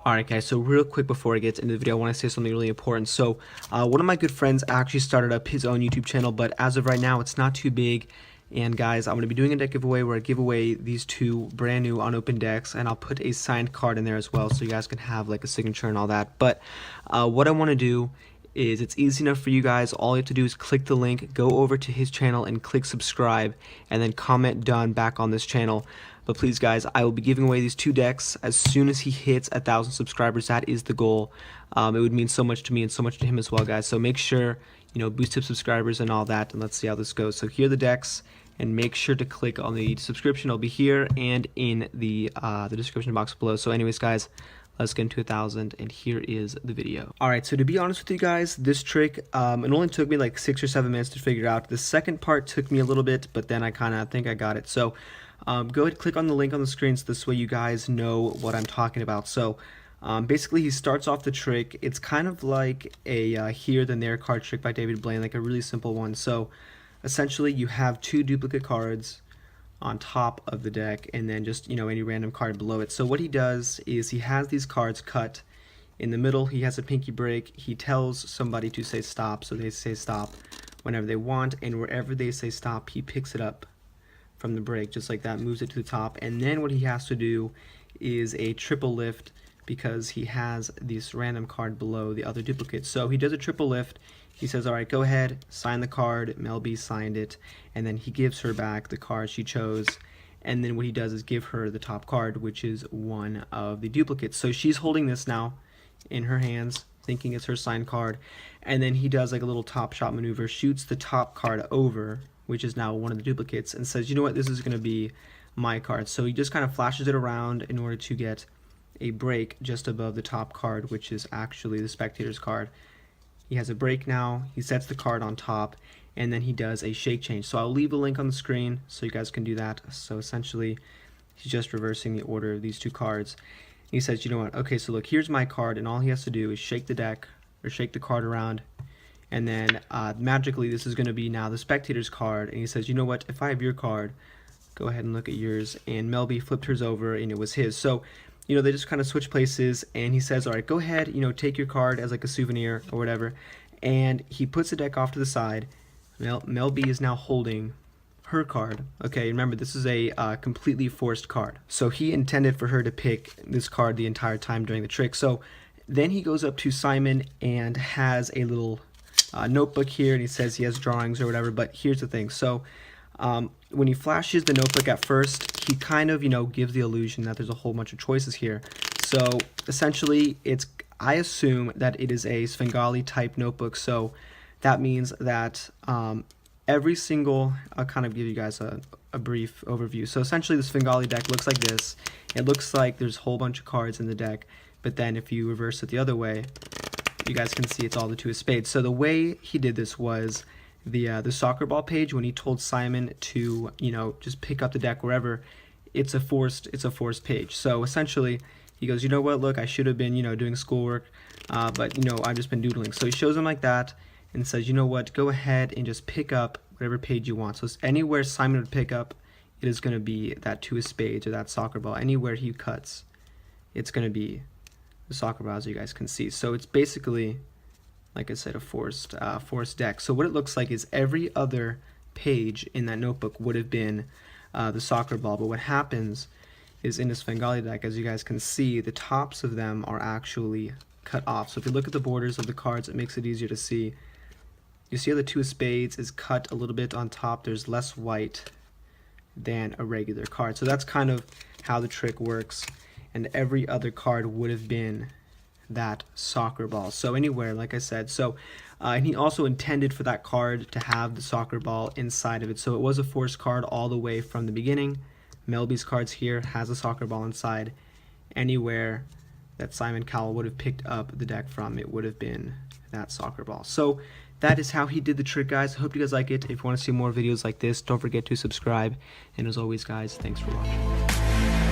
Alright guys, so real quick before I get into the video, I want to say something really important. So one of my good friends actually started up his own YouTube channel, but as of right now it's not too big. And guys, I'm going to be doing a deck giveaway where I give away these two brand new unopened decks, and I'll put a signed card in there as well so you guys can have like a signature and all that. But what I want to do is, it's easy enough for you guys. All you have to do is click the link, go over to his channel and click subscribe, and then comment done back on this channel. But please guys, I will be giving away these two decks as soon as he hits 1,000 subscribers. That is the goal. It would mean so much to me and so much to him as well, guys. So make sure, boost up subscribers and all that, and let's see how this goes. So here are the decks, and make sure to click on the subscription. It'll be here and in the description box below. So anyways guys, let's get into 1,000, and here is the video. Alright, so to be honest with you guys, this trick, it only took me like 6 or 7 minutes to figure out. The second part took me a little bit, but then I kind of think I got it. So go ahead and click on the link on the screen so this way you guys know what I'm talking about. So basically he starts off the trick. It's kind of like a here then there card trick by David Blaine, like a really simple one. So essentially you have 2 duplicate cards on top of the deck, and then just any random card below it. So what he does is he has these cards cut in the middle. He has a pinky break. He tells somebody to say stop, so they say stop whenever they want, and wherever they say stop he picks it up from the break just like that, moves it to the top, and then what he has to do is a triple lift because he has this random card below the other duplicate. So he does a triple lift. He says, alright, go ahead, sign the card. Mel B signed it, and then he gives her back the card she chose, and then what he does is give her the top card, which is one of the duplicates. So she's holding this now in her hands, thinking it's her signed card, and then he does like a little top shot maneuver, shoots the top card over, which is now one of the duplicates, and says, you know what, this is going to be my card. So he just kind of flashes it around in order to get a break just above the top card, which is actually the spectator's card. He has a break now, he sets the card on top, and then he does a shake change. So I'll leave a link on the screen so you guys can do that. So essentially he's just reversing the order of these two cards. He says, you know what, okay, so look, here's my card, and all he has to do is shake the deck or shake the card around, and then magically this is going to be now the spectator's card. And he says, you know what, if I have your card, go ahead and look at yours. And Mel B flipped hers over and it was his. So they just kind of switch places, and he says, alright, go ahead, take your card as like a souvenir or whatever, and he puts the deck off to the side. Mel B is now holding her card. Okay, remember, this is a completely forced card, so he intended for her to pick this card the entire time during the trick. So then he goes up to Simon and has a little notebook here, and he says he has drawings or whatever, but here's the thing. So when he flashes the notebook at first, he kind of gives the illusion that there's a whole bunch of choices here. So essentially I assume that it is a Svengali type notebook, so that means that every single, I'll kind of give you guys a brief overview. So essentially the Svengali deck looks like this. It looks like there's a whole bunch of cards in the deck, but then if you reverse it the other way, you guys can see it's all the 2 of spades. So the way he did this was the soccer ball page, when he told Simon to just pick up the deck wherever, it's a forced page. So essentially he goes, you know what, look, I should have been doing schoolwork, but I've just been doodling. So he shows him like that and says, you know what, go ahead and just pick up whatever page you want. So anywhere Simon would pick up, it is going to be that 2 of spades or that soccer ball. Anywhere he cuts, it's going to be the soccer ball, as you guys can see. So it's basically, like I said, a forced deck. So what it looks like is every other page in that notebook would have been the soccer ball, but what happens is in this Svengali deck, as you guys can see, the tops of them are actually cut off. So if you look at the borders of the cards, it makes it easier to see. You see how the 2 of spades is cut a little bit on top. There's less white than a regular card. So that's kind of how the trick works, and every other card would have been that soccer ball. So anywhere, like I said. So and he also intended for that card to have the soccer ball inside of it. So it was a forced card all the way from the beginning. Mel B's cards here has a soccer ball inside. Anywhere that Simon Cowell would have picked up the deck from, it would have been that soccer ball. So that is how he did the trick, guys. I hope you guys like it. If you want to see more videos like this, don't forget to subscribe. And as always, guys, thanks for watching.